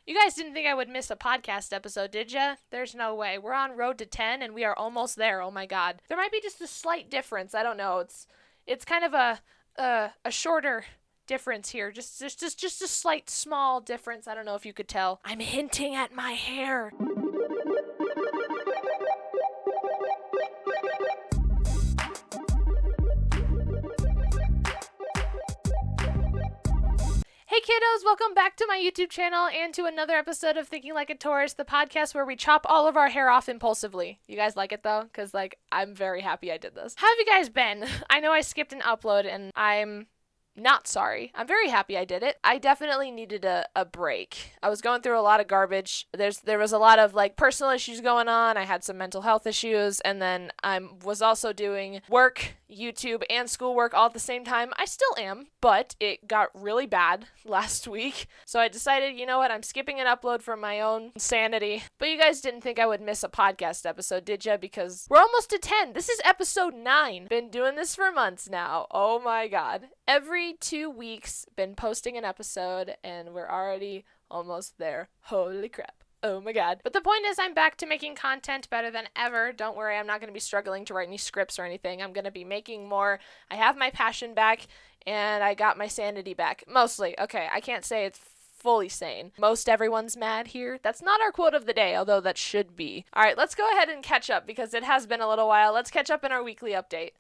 You guys didn't think I would miss a podcast episode, did ya? There's no way. We're on road to 10 and we are almost there. Oh my god. There might be just a slight difference. I don't know. It's kind of a shorter difference here. Just a slight small difference. I don't know if you could tell. I'm hinting at my hair. Hey kiddos, welcome back to my YouTube channel and to another episode of Thinking Like a Taurus, the podcast where we chop all of our hair off impulsively. You guys like it though? Because I'm very happy I did this. How have you guys been? I know I skipped an upload and I'm not sorry. I'm very happy I did it. I definitely needed a break. I was going through a lot of garbage. There was a lot of personal issues going on. I had some mental health issues, and then I was also doing work, YouTube, and schoolwork all at the same time. I still am, but it got really bad last week. So I decided, you know what, I'm skipping an upload for my own sanity. But you guys didn't think I would miss a podcast episode, did ya? Because we're almost to 10. This is episode 9. Been doing this for months now. Oh my god. Every 2 weeks, been posting an episode, and we're already almost there. Holy crap. Oh my god. But the point is, I'm back to making content better than ever. Don't worry, I'm not going to be struggling to write any scripts or anything. I'm going to be making more. I have my passion back, and I got my sanity back. Mostly. Okay, I can't say it's fully sane. Most everyone's mad here. That's not our quote of the day, although that should be. Alright, let's go ahead and catch up, because it has been a little while. Let's catch up in our weekly update.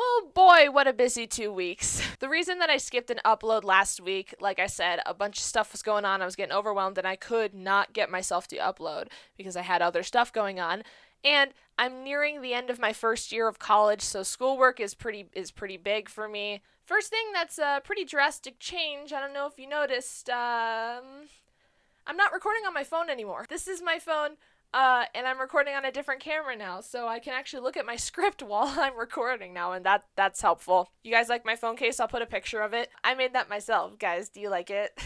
Oh boy, what a busy 2 weeks. The reason that I skipped an upload last week, like I said, a bunch of stuff was going on. I was getting overwhelmed and I could not get myself to upload because I had other stuff going on. And I'm nearing the end of my first year of college, so schoolwork is pretty big for me. First thing that's a pretty drastic change, I don't know if you noticed, I'm not recording on my phone anymore. This is my phone. And I'm recording on a different camera now, so I can actually look at my script while I'm recording now, and that's helpful. You guys like my phone case? I'll put a picture of it. I made that myself, guys. Do you like it?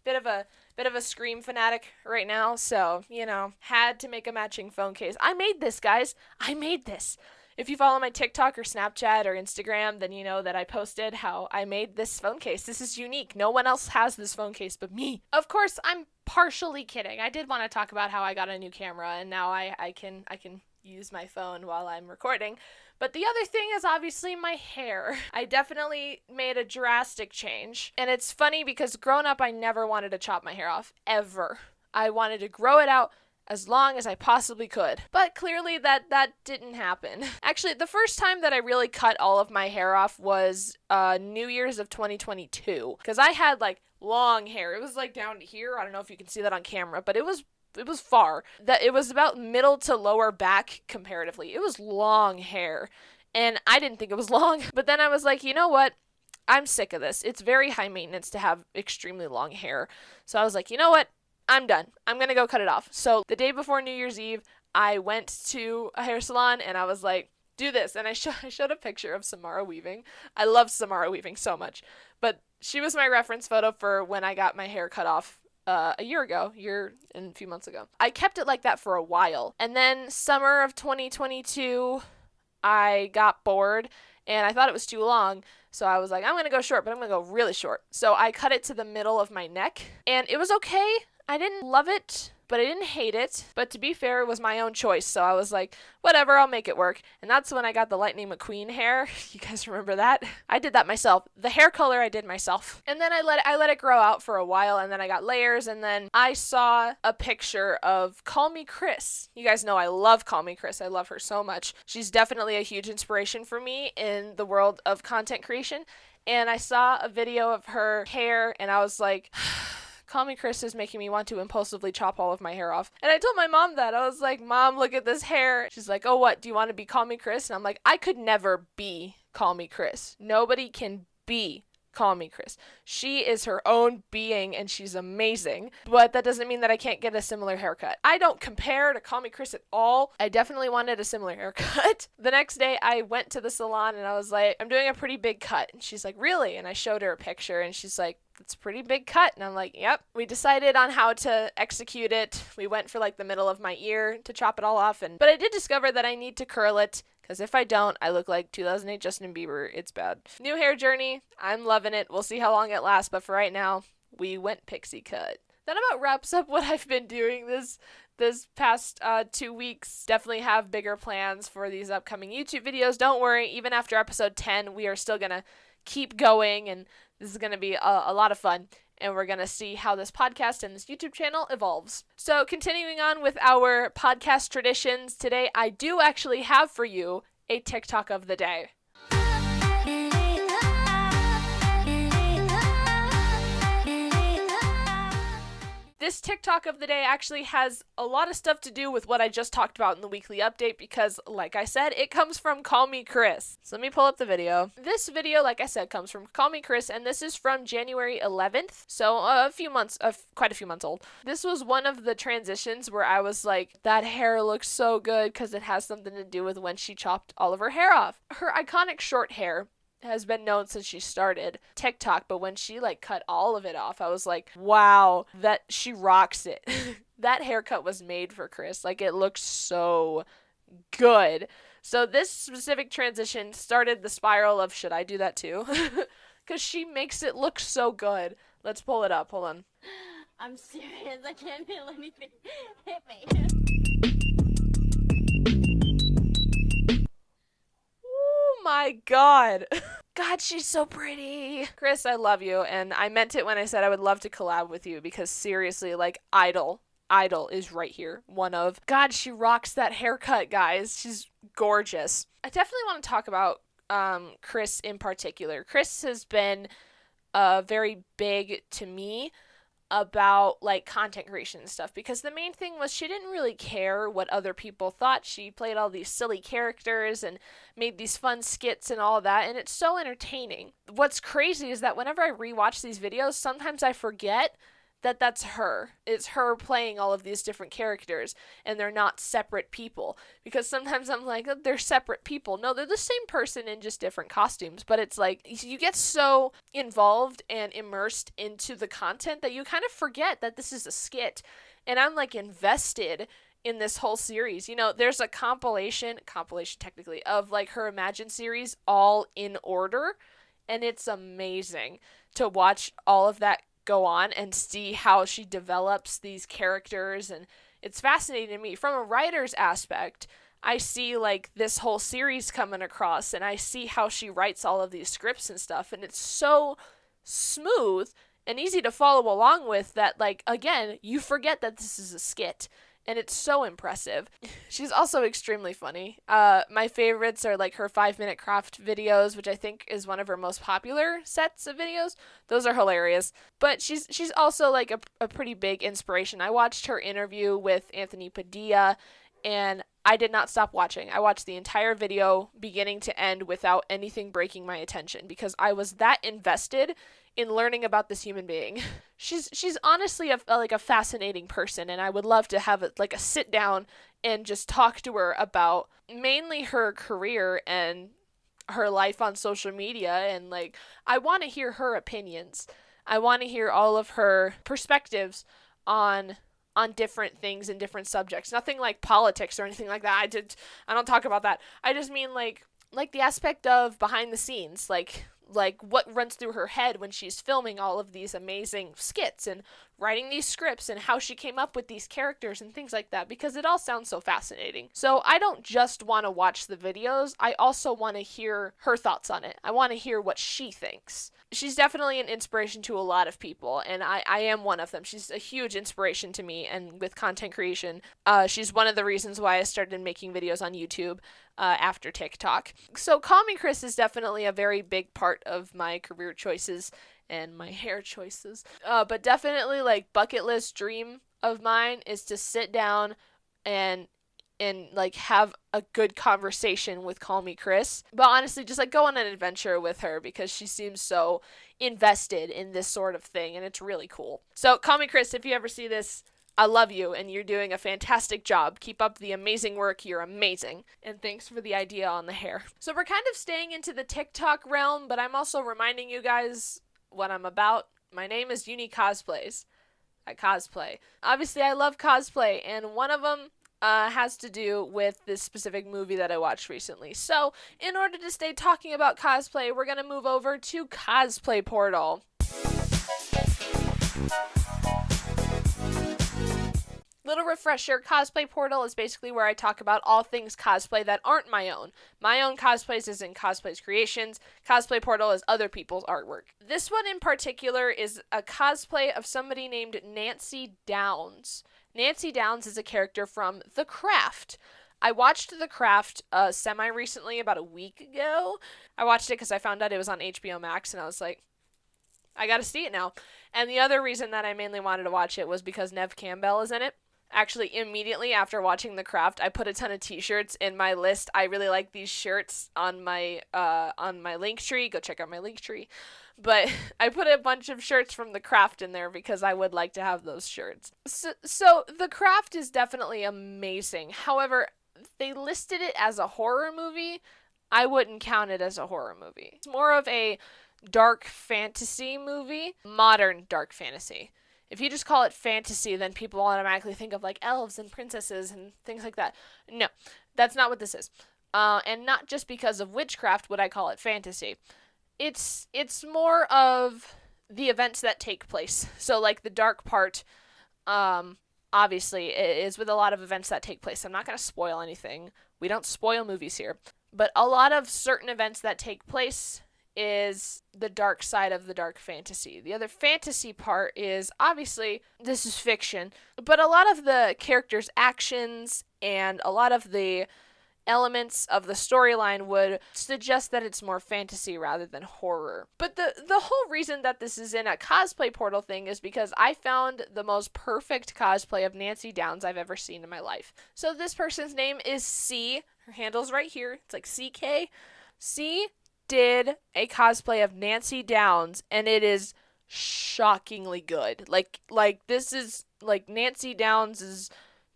Bit of a Scream fanatic right now, so, had to make a matching phone case. I made this, guys. I made this. If you follow my TikTok or Snapchat or Instagram, then you know that I posted how I made this phone case. This is unique. No one else has this phone case but me. Of course, I'm partially kidding. I did want to talk about how I got a new camera and now I can use my phone while I'm recording. But the other thing is obviously my hair. I definitely made a drastic change. And it's funny because growing up, I never wanted to chop my hair off, ever. I wanted to grow it out as long as I possibly could. But clearly that didn't happen. Actually, the first time that I really cut all of my hair off was New Year's of 2022. Because I had long hair. It was down to here. I don't know if you can see that on camera, but it was far. It was about middle to lower back comparatively. It was long hair. And I didn't think it was long. But then I was like, you know what? I'm sick of this. It's very high maintenance to have extremely long hair. So I was like, you know what? I'm done. I'm going to go cut it off. So the day before New Year's Eve, I went to a hair salon and I was like, do this. And I showed a picture of Samara weaving. I love Samara weaving so much. But she was my reference photo for when I got my hair cut off a year and a few months ago. I kept it like that for a while. And then summer of 2022, I got bored and I thought it was too long. So I was like, I'm going to go short, but I'm going to go really short. So I cut it to the middle of my neck and it was okay. I didn't love it, but I didn't hate it. But to be fair, it was my own choice. So I was like, whatever, I'll make it work. And that's when I got the Lightning McQueen hair. You guys remember that? I did that myself. The hair color I did myself. And then I let it grow out for a while, and then I got layers, and then I saw a picture of Call Me Chris. You guys know I love Call Me Chris. I love her so much. She's definitely a huge inspiration for me in the world of content creation. And I saw a video of her hair, and I was like, Call Me Chris is making me want to impulsively chop all of my hair off. And I told my mom that. I was like, Mom, look at this hair. She's like, oh, what? Do you want to be Call Me Chris? And I'm like, I could never be Call Me Chris. Nobody can be Call Me Chris. She is her own being and she's amazing, but that doesn't mean that I can't get a similar haircut. I don't compare to Call Me Chris at all. I definitely wanted a similar haircut. The next day I went to the salon and I was like, I'm doing a pretty big cut. And she's like, really? And I showed her a picture and she's like, it's a pretty big cut. And I'm like, yep. We decided on how to execute it. We went for like the middle of my ear to chop it all off. But I did discover that I need to curl it, because if I don't, I look like 2008 Justin Bieber. It's bad. New hair journey. I'm loving it. We'll see how long it lasts, but for right now, we went pixie cut. That about wraps up what I've been doing this past 2 weeks. Definitely have bigger plans for these upcoming YouTube videos. Don't worry, even after episode 10, we are still going to keep going, and this is going to be a lot of fun. And we're going to see how this podcast and this YouTube channel evolves. So continuing on with our podcast traditions, today I do actually have for you a TikTok of the day. This TikTok of the day actually has a lot of stuff to do with what I just talked about in the weekly update because, like I said, it comes from Call Me Chris. So let me pull up the video. This video, like I said, comes from Call Me Chris, and this is from January 11th, so quite a few months old. This was one of the transitions where I was like, that hair looks so good because it has something to do with when she chopped all of her hair off. Her iconic short hair has been known since she started TikTok, but when she cut all of it off, I was like, wow, that she rocks it. That haircut was made for Chris. It looks so good. So this specific transition started the spiral of, should I do that too? Because she makes it look so good. Let's pull it up. Hold on. I'm serious. I can't feel anything. Hit me. My God. God, she's so pretty. Chris, I love you, and I meant it when I said I would love to collab with you because seriously, Idol is right here. God, she rocks that haircut, guys. She's gorgeous. I definitely want to talk about Chris in particular. Chris has been very big to me about content creation and stuff because the main thing was she didn't really care what other people thought. She played all these silly characters and made these fun skits and all that, and it's so entertaining. What's crazy is that whenever I rewatch these videos, sometimes I forget that that's her. It's her playing all of these different characters, and they're not separate people. Because sometimes I'm like, oh, they're separate people. No, they're the same person in just different costumes. But it's you get so involved and immersed into the content that you kind of forget that this is a skit. And I'm invested in this whole series. There's a compilation technically, of her Imagine series all in order. And it's amazing to watch all of that go on and see how she develops these characters, and it's fascinating to me from a writer's aspect. I see this whole series coming across, and I see how she writes all of these scripts and stuff, and it's so smooth and easy to follow along with that again, you forget that this is a skit. And it's so impressive. She's also extremely funny. My favorites are her 5-minute craft videos, which I think is one of her most popular sets of videos. Those are hilarious. But she's also a pretty big inspiration. I watched her interview with Anthony Padilla, and I did not stop watching. I watched the entire video beginning to end without anything breaking my attention because I was that invested in learning about this human being. She's honestly a fascinating person, and I would love to have a sit down and just talk to her about mainly her career and her life on social media, and I want to hear her opinions. I want to hear all of her perspectives on different things and different subjects. Nothing like politics or anything like that. I don't talk about that. I just mean the aspect of behind the scenes, what runs through her head when she's filming all of these amazing skits and writing these scripts and how she came up with these characters and things like that, because it all sounds so fascinating. So I don't just want to watch the videos, I also want to hear her thoughts on it. I want to hear what she thinks. She's definitely an inspiration to a lot of people, and I am one of them. She's a huge inspiration to me, and with content creation, she's one of the reasons why I started making videos on YouTube after TikTok. So Call Me Chris is definitely a very big part of my career choices and my hair choices. But definitely bucket list dream of mine is to sit down and have a good conversation with Call Me Chris. But honestly, just go on an adventure with her because she seems so invested in this sort of thing, and it's really cool. So Call Me Chris, if you ever see this, I love you, and you're doing a fantastic job. Keep up the amazing work. You're amazing. And thanks for the idea on the hair. So we're kind of staying into the TikTok realm, but I'm also reminding you guys what I'm about. My name is Uni Cosplays. I cosplay. Obviously, I love cosplay, and one of them has to do with this specific movie that I watched recently. So, in order to stay talking about cosplay, we're going to move over to Cosplay Portal. Little refresher, Cosplay Portal is basically where I talk about all things cosplay that aren't my own. My own cosplays is in Cosplays Creations. Cosplay Portal is other people's artwork. This one in particular is a cosplay of somebody named Nancy Downs. Nancy Downs is a character from The Craft. I watched The Craft semi-recently, about a week ago. I watched it because I found out it was on HBO Max, and I was like, I gotta see it now. And the other reason that I mainly wanted to watch it was because Neve Campbell is in it. Actually, immediately after watching The Craft, I put a ton of t-shirts in my list. I really like these shirts on my Linktree. Go check out my Linktree. But I put a bunch of shirts from The Craft in there because I would like to have those shirts. So The Craft is definitely amazing. However, they listed it as a horror movie. I wouldn't count it as a horror movie. It's more of a dark fantasy movie. Modern dark fantasy. If you just call it fantasy, then people automatically think of like elves and princesses and things like that. No, that's not what this is. And not just because of witchcraft would I call it fantasy. It's more of the events that take place. So like the dark part, obviously, is with a lot of events that take place. I'm not going to spoil anything. We don't spoil movies here. But a lot of certain events that take place is the dark side of the dark fantasy. The other fantasy part is, obviously, this is fiction, but a lot of the characters' actions and a lot of the elements of the storyline would suggest that it's more fantasy rather than horror. But the whole reason that this is in a Cosplay Portal thing is because I found the most perfect cosplay of Nancy Downs I've ever seen in my life. So this person's name is C. Her handle's right here. It's like CK. C did a cosplay of Nancy Downs, and it is shockingly good. Like this is like Nancy Downs'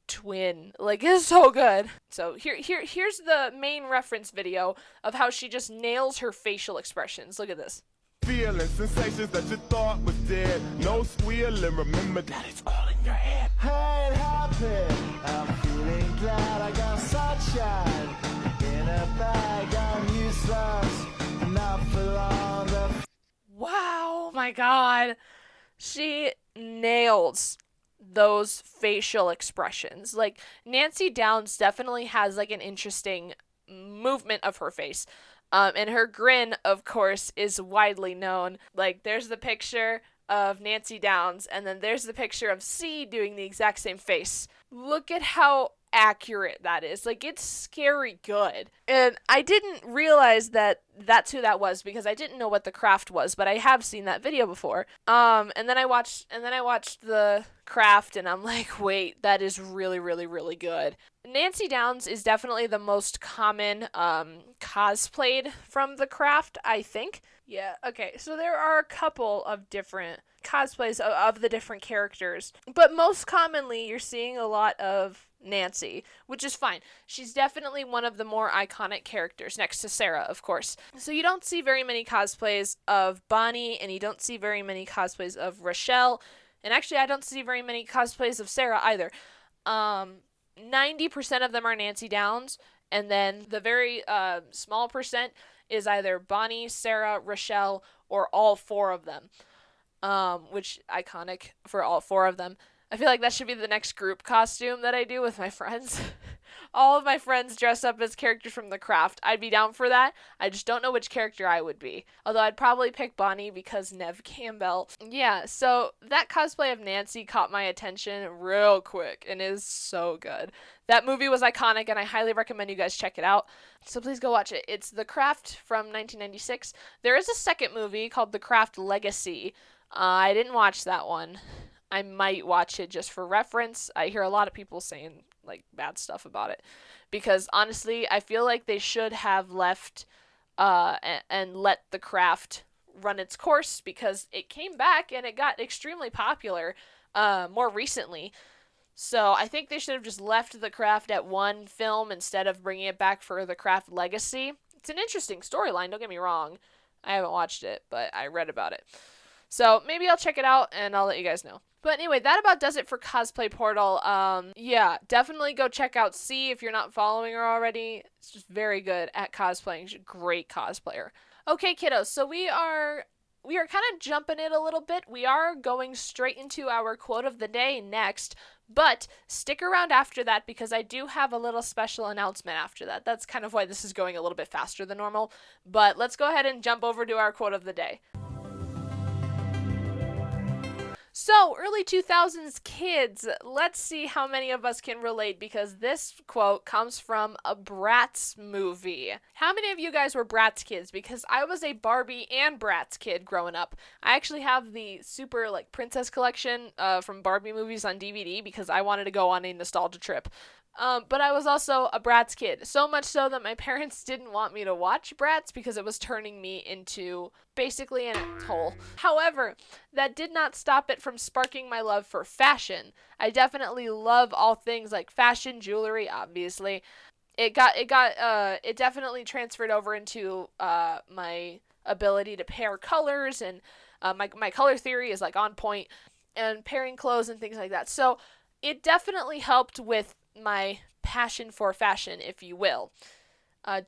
twin. Like, it's so good. So here's the main reference video of how she just nails her facial expressions. Look at this. Feeling sensations that you thought was dead. No squealing, remember that it's all in your head. I ain't happy, I'm feeling glad I got sunshine in a bag. I'm useless, not for long. Wow, my God. She nails those facial expressions. Like, Nancy Downs definitely has like an interesting movement of her face. And her grin, of course, is widely known. Like, there's the picture of Nancy Downs, and then there's the picture of C doing the exact same face. Look at how accurate that is. Like, it's scary good. And I didn't realize that that's who that was because I didn't know what The Craft was, but I have seen that video before. And then I watched The Craft, and I'm like, wait, that is really, really, really good. Nancy Downs is definitely the most common cosplayed from The Craft, I think. Yeah, okay, so there are a couple of different cosplays of the different characters, but most commonly you're seeing a lot of Nancy, which is fine. She's definitely one of the more iconic characters, next to Sarah, of course. So you don't see very many cosplays of Bonnie, and you don't see very many cosplays of Rochelle, and actually I don't see very many cosplays of Sarah either. 90% of them are Nancy Downs, and then the very small percent is either Bonnie, Sarah, Rochelle, or all four of them. Which iconic for all four of them. I feel like that should be the next group costume that I do with my friends. All of my friends dress up as characters from The Craft. I'd be down for that. I just don't know which character I would be. Although I'd probably pick Bonnie because Neve Campbell. Yeah, so that cosplay of Nancy caught my attention real quick and is so good. That movie was iconic and I highly recommend you guys check it out. So please go watch it. It's The Craft from 1996. There is a second movie called The Craft Legacy. I didn't watch that one. I might watch it just for reference. I hear a lot of people saying like bad stuff about it because honestly, I feel like they should have left and let The Craft run its course because it came back and it got extremely popular more recently. So I think they should have just left The Craft at one film instead of bringing it back for The Craft Legacy. It's an interesting storyline, don't get me wrong. I haven't watched it, but I read about it. So maybe I'll check it out and I'll let you guys know. But anyway, that about does it for Cosplay Portal. Yeah, definitely go check out C if you're not following her already. It's just very good at cosplaying. She's a great cosplayer. Okay, kiddos, so we are kind of jumping it a little bit. We are going straight into our quote of the day next, but stick around after that because I do have a little special announcement after that. That's kind of why this is going a little bit faster than normal. But let's go ahead and jump over to our quote of the day. So, early 2000s kids, let's see how many of us can relate because this quote comes from a Bratz movie. How many of you guys were Bratz kids? Because I was a Barbie and Bratz kid growing up. I actually have the super princess collection from Barbie movies on DVD because I wanted to go on a nostalgia trip. But I was also a Bratz kid, so much so that my parents didn't want me to watch Bratz because it was turning me into basically an asshole. However, that did not stop it from sparking my love for fashion. I definitely love all things like fashion, jewelry, obviously. It definitely transferred over into my ability to pair colors, and my color theory is on point, and pairing clothes and things like that. So it definitely helped with my passion for fashion, if you will.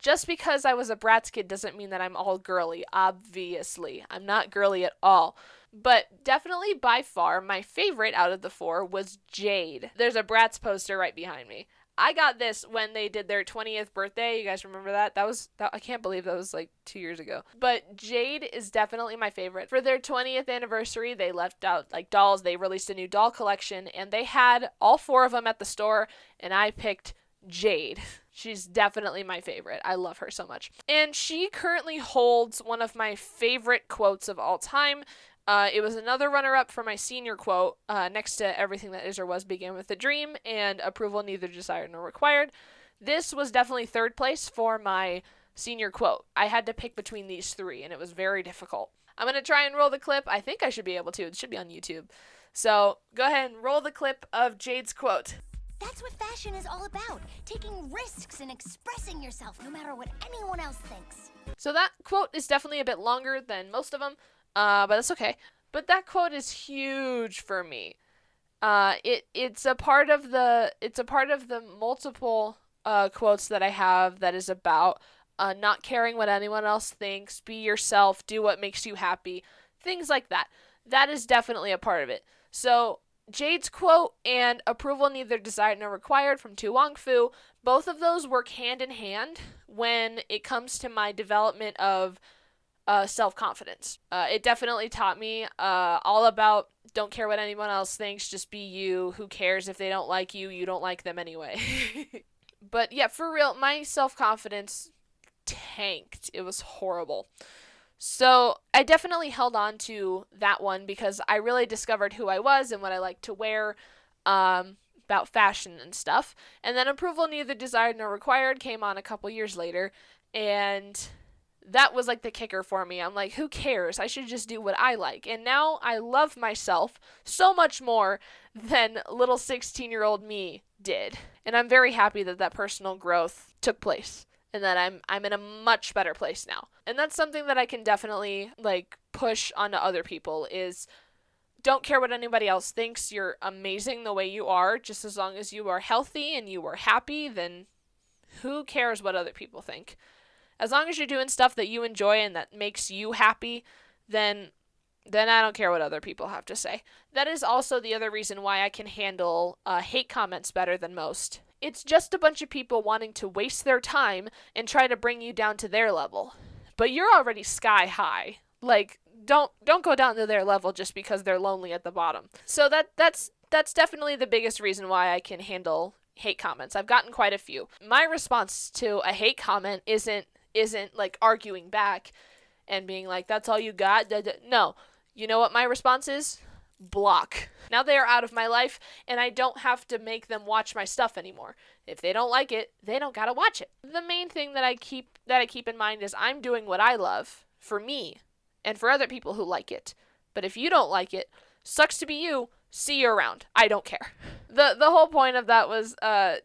Just because I was a Bratz kid doesn't mean that I'm all girly, obviously. I'm not girly at all. But definitely by far, my favorite out of the four was Jade. There's a Bratz poster right behind me. I got this when they did their 20th birthday. You guys remember that? I can't believe that was 2 years ago. But Jade is definitely my favorite. For their 20th anniversary, they left out dolls. They released a new doll collection and they had all four of them at the store and I picked Jade. She's definitely my favorite. I love her so much. And she currently holds one of my favorite quotes of all time. It was another runner-up for my senior quote, next to everything that is or was began with a dream, and approval neither desired nor required. This was definitely third place for my senior quote. I had to pick between these three, and it was very difficult. I'm going to try and roll the clip. I think I should be able to. It should be on YouTube. So go ahead and roll the clip of Jade's quote. That's what fashion is all about. Taking risks and expressing yourself no matter what anyone else thinks. So that quote is definitely a bit longer than most of them. But that's okay. But that quote is huge for me. It's a part of the multiple quotes that I have that is about not caring what anyone else thinks, be yourself, do what makes you happy, things like that. That is definitely a part of it. So Jade's quote and approval neither desired nor required from Tu Wong Fu, both of those work hand in hand when it comes to my development of self-confidence. It definitely taught me all about don't care what anyone else thinks, just be you. Who cares if they don't like you? You don't like them anyway. But yeah, for real, my self-confidence tanked. It was horrible. So I definitely held on to that one because I really discovered who I was and what I liked to wear, about fashion and stuff. And then approval neither desired nor required came on a couple years later, and that was the kicker for me. I'm like, who cares? I should just do what I like. And now I love myself so much more than little 16-year-old me did. And I'm very happy that that personal growth took place and that I'm in a much better place now. And that's something that I can definitely push onto other people is don't care what anybody else thinks. You're amazing the way you are. Just as long as you are healthy and you are happy, then who cares what other people think? As long as you're doing stuff that you enjoy and that makes you happy, then I don't care what other people have to say. That is also the other reason why I can handle hate comments better than most. It's just a bunch of people wanting to waste their time and try to bring you down to their level. But you're already sky high. Don't go down to their level just because they're lonely at the bottom. So that's definitely the biggest reason why I can handle hate comments. I've gotten quite a few. My response to a hate comment isn't arguing back and being that's all you got. No. You know what my response is? Block. Now they are out of my life and I don't have to make them watch my stuff anymore. If they don't like it, they don't gotta watch it. The main thing that I keep in mind is I'm doing what I love for me and for other people who like it. But if you don't like it, sucks to be you. see you around. I don't care. The whole point of that was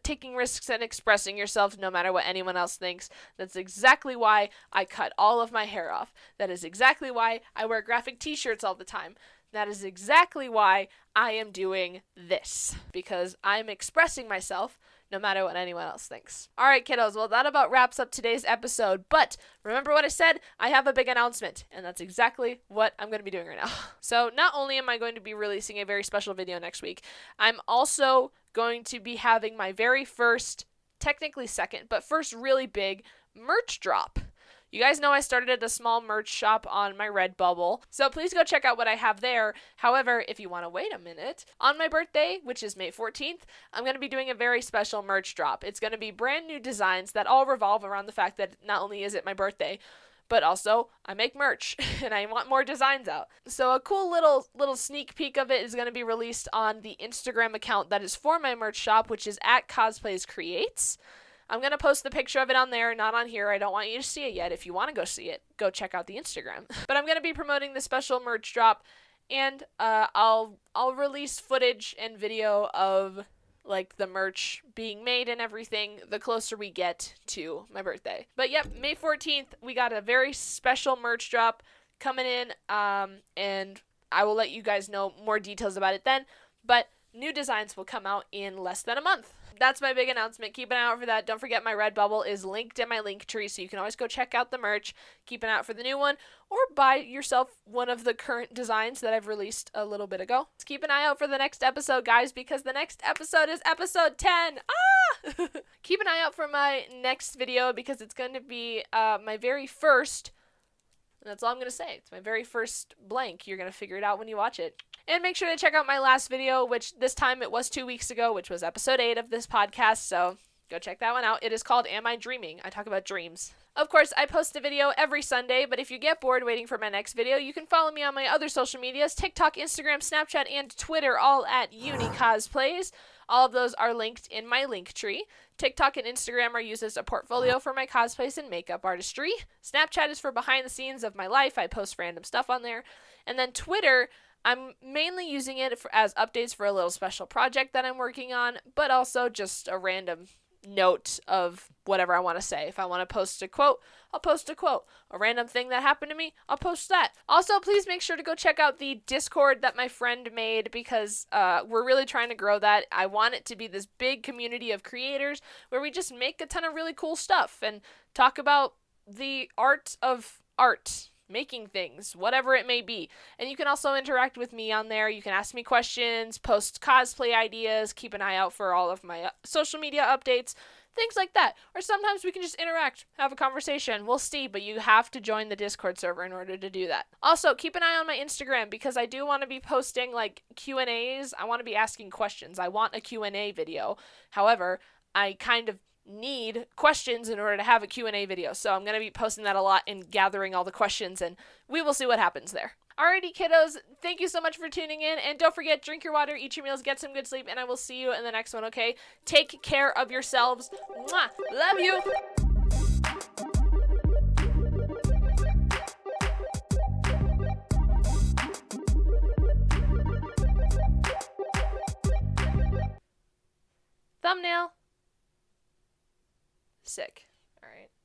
taking risks and expressing yourself no matter what anyone else thinks. That's exactly why I cut all of my hair off. That is exactly why I wear graphic t-shirts all the time. That is exactly why I am doing this. Because I'm expressing myself no matter what anyone else thinks. Alright, kiddos, well, that about wraps up today's episode. But remember what I said? I have a big announcement, and that's exactly what I'm going to be doing right now. So not only am I going to be releasing a very special video next week, I'm also going to be having my very first, technically second, but first really big merch drop. You guys know I started a small merch shop on my Redbubble, so please go check out what I have there. However, if you want to wait a minute, on my birthday, which is May 14th, I'm going to be doing a very special merch drop. It's going to be brand new designs that all revolve around the fact that not only is it my birthday, but also I make merch and I want more designs out. So a cool little sneak peek of it is going to be released on the Instagram account that is for my merch shop, which is @cosplays_creates. I'm going to post the picture of it on there, not on here. I don't want you to see it yet. If you want to go see it, go check out the Instagram. But I'm going to be promoting the special merch drop, and I'll release footage and video of like the merch being made and everything the closer we get to my birthday. But yep, May 14th, we got a very special merch drop coming in, and I will let you guys know more details about it then. But new designs will come out in less than a month. That's my big announcement. Keep an eye out for that. Don't forget my Redbubble is linked in my link tree, so you can always go check out the merch. Keep an eye out for the new one, or buy yourself one of the current designs that I've released a little bit ago. Let's keep an eye out for the next episode, guys, because the next episode is episode 10. Keep an eye out for my next video, because it's going to be my very first. That's all I'm going to say. It's my very first blank. You're going to figure it out when you watch it. And make sure to check out my last video, which this time it was 2 weeks ago, which was episode 8 of this podcast. So go check that one out. It is called Am I Dreaming? I talk about dreams. Of course, I post a video every Sunday, but if you get bored waiting for my next video, you can follow me on my other social medias, TikTok, Instagram, Snapchat, and Twitter, all at Uni Cosplays. All of those are linked in my link tree. TikTok and Instagram are used as a portfolio for my cosplays and makeup artistry. Snapchat is for behind the scenes of my life. I post random stuff on there. And then Twitter, I'm mainly using it as updates for a little special project that I'm working on, but also just a random note of whatever I want to say. If I want to post a quote, I'll post a quote. A random thing that happened to me, I'll post that. Also, please make sure to go check out the Discord that my friend made, because we're really trying to grow that. I want it to be this big community of creators where we just make a ton of really cool stuff and talk about the art of art. Making things, whatever it may be. And you can also interact with me on there. You can ask me questions, post cosplay ideas, keep an eye out for all of my social media updates, things like that. Or sometimes we can just interact, have a conversation. We'll see, but you have to join the Discord server in order to do that. Also, keep an eye on my Instagram, because I do want to be posting like Q&As. I want to be asking questions. I want a Q&A video. However, I kind of need questions in order to have a Q&A video. So I'm going to be posting that a lot and gathering all the questions, and we will see what happens there. Alrighty, kiddos, thank you so much for tuning in, and don't forget, drink your water, eat your meals, get some good sleep, and I will see you in the next one, okay? Take care of yourselves. Mwah! Love you! Thumbnail. Sick. All right.